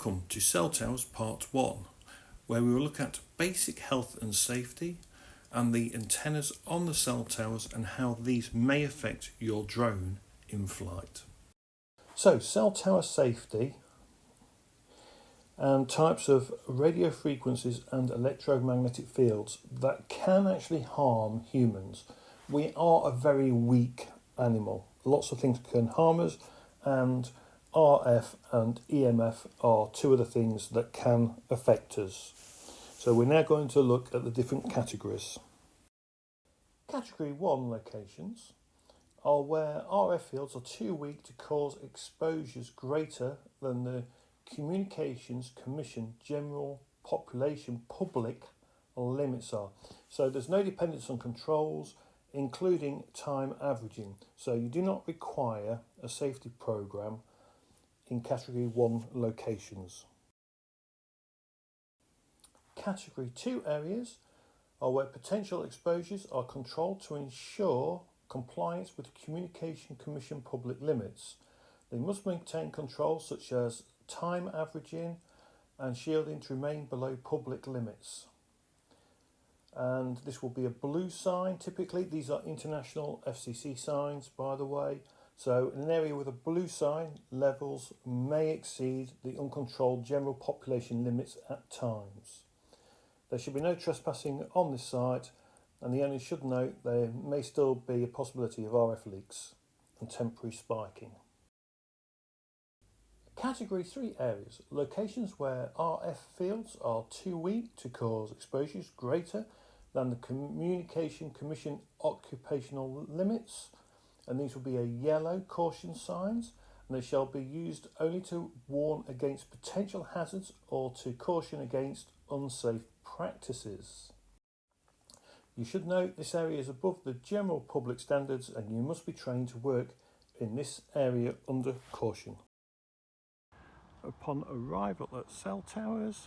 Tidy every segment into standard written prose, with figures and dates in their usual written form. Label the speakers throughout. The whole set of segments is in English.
Speaker 1: Welcome to Cell Towers Part 1, where we will look at basic health and safety and the antennas on the cell towers and how these may affect your drone in flight. So, cell tower safety and types of radio frequencies and electromagnetic fields that can actually harm humans. We are a very weak animal. Lots of things can harm us, and RF and EMF are two of the things that can affect us. So we're now going to look at the different categories. Category 1 locations are where RF fields are too weak to cause exposures greater than the Communications Commission general population public limits are. So there's no dependence on controls, including time averaging. So you do not require a safety program in Category 1 locations. Category 2 areas are where potential exposures are controlled to ensure compliance with Communication Commission public limits. They must maintain controls such as time averaging and shielding to remain below public limits. And this will be a blue sign. Typically these are international FCC signs, by the way. So in an area with a blue sign, levels may exceed the uncontrolled general population limits at times. There should be no trespassing on this site, and the owner should note there may still be a possibility of RF leaks and temporary spiking. Category 3 areas, locations where RF fields are too weak to cause exposures greater than the Communication Commission occupational limits, and these will be a yellow caution signs, and they shall be used only to warn against potential hazards or to caution against unsafe practices. You should note this area is above the general public standards and you must be trained to work in this area under caution. Upon arrival at cell towers,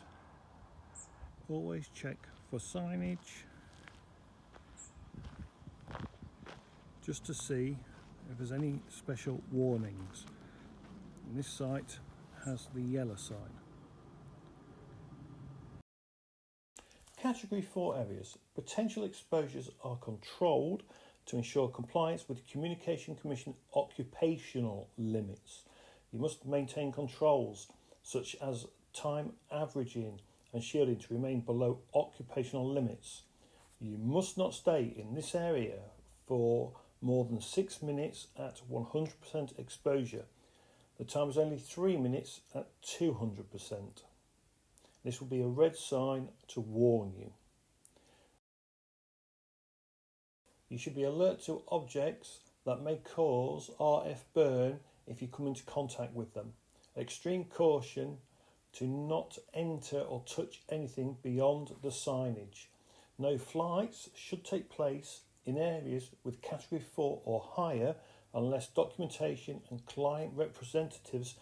Speaker 1: always check for signage just to see if there's any special warnings. And this site has the yellow sign. Category 4 areas. Potential exposures are controlled to ensure compliance with Communication Commission occupational limits. You must maintain controls such as time averaging and shielding to remain below occupational limits. You must not stay in this area for more than 6 minutes at 100% exposure. The time is only 3 minutes at 200%. This will be a red sign to warn you. You should be alert to objects that may cause RF burn if you come into contact with them. Extreme caution to not enter or touch anything beyond the signage. No flights should take place in areas with Category 4 or higher unless documentation and client representatives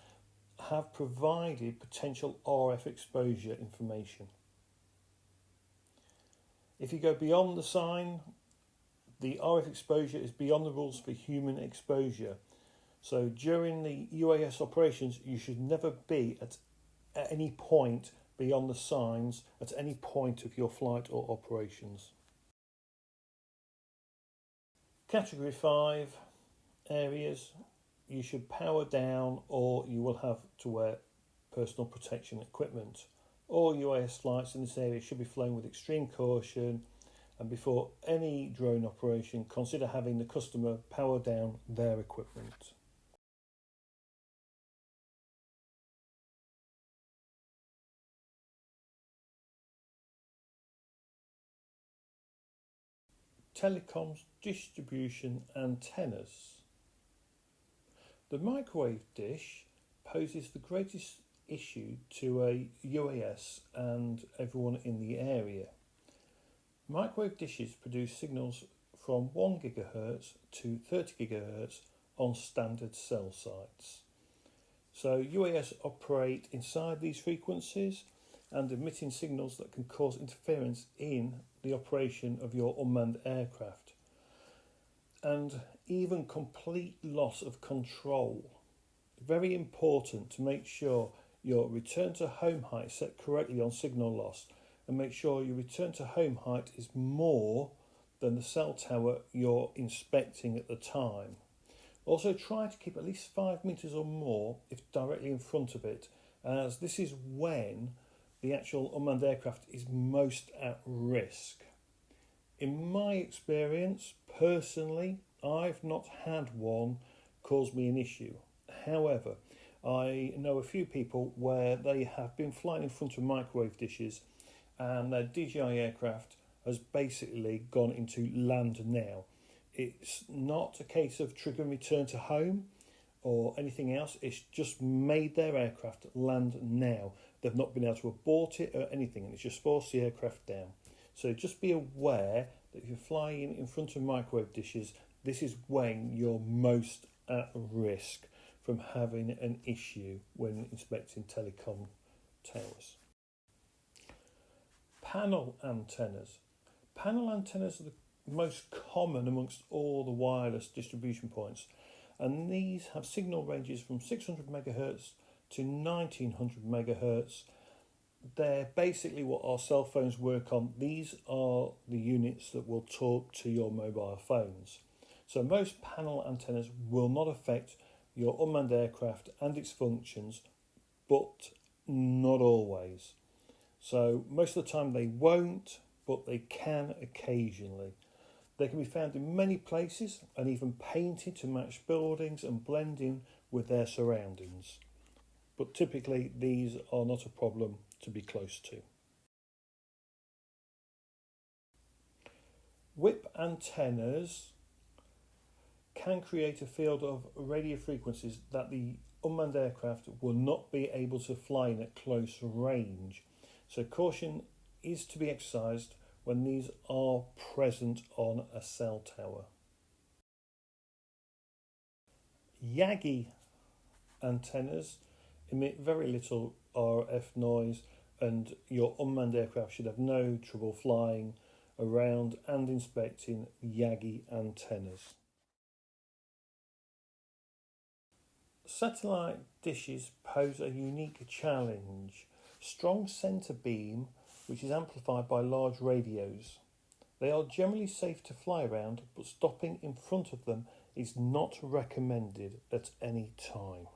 Speaker 1: have provided potential RF exposure information. If you go beyond the sign, the RF exposure is beyond the rules for human exposure. So during the UAS operations, you should never be at any point beyond the signs at any point of your flight or operations. Category 5 areas, you should power down or you will have to wear personal protection equipment. All UAS flights in this area should be flown with extreme caution, and before any drone operation, consider having the customer power down their equipment. Telecoms distribution antennas. The microwave dish poses the greatest issue to a UAS and everyone in the area. Microwave dishes produce signals from 1 GHz to 30 GHz on standard cell sites. So UAS operate inside these frequencies and emitting signals that can cause interference in the operation of your unmanned aircraft, and even complete loss of control. Very important to make sure your return to home height set correctly on signal loss, and make sure your return to home height is more than the cell tower you're inspecting at the time. Also try to keep at least 5 metres or more if directly in front of it, as this is when the actual unmanned aircraft is most at risk. In my experience, personally, I've not had one cause me an issue. However, I know a few people where they have been flying in front of microwave dishes and their DJI aircraft has basically gone into land now. It's not a case of trigger and return to home or anything else. It's just made their aircraft land now. They've not been able to abort it or anything, and it's just forced the aircraft down. So just be aware that if you're flying in front of microwave dishes, this is when you're most at risk from having an issue when inspecting telecom towers. Panel antennas. Panel antennas are the most common amongst all the wireless distribution points, and these have signal ranges from 600 MHz to 1900 MHz. They're basically what our cell phones work on. These are the units that will talk to your mobile phones. So most panel antennas will not affect your unmanned aircraft and its functions, but not always. So most of the time they won't, but they can occasionally. They can be found in many places and even painted to match buildings and blend in with their surroundings. But typically these are not a problem to be close to. Whip antennas can create a field of radio frequencies that the unmanned aircraft will not be able to fly in at close range. So caution is to be exercised when these are present on a cell tower. Yagi antennas emit very little RF noise, and your unmanned aircraft should have no trouble flying around and inspecting Yagi antennas. Satellite dishes pose a unique challenge. Strong centre beam, which is amplified by large radios. They are generally safe to fly around, but stopping in front of them is not recommended at any time.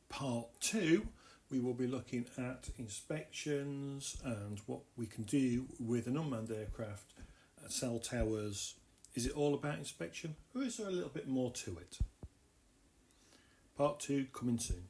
Speaker 1: Part 2, we will be looking at inspections and what we can do with an unmanned aircraft at cell towers. Is it all about inspection, or is there a little bit more to it? Part 2 coming soon.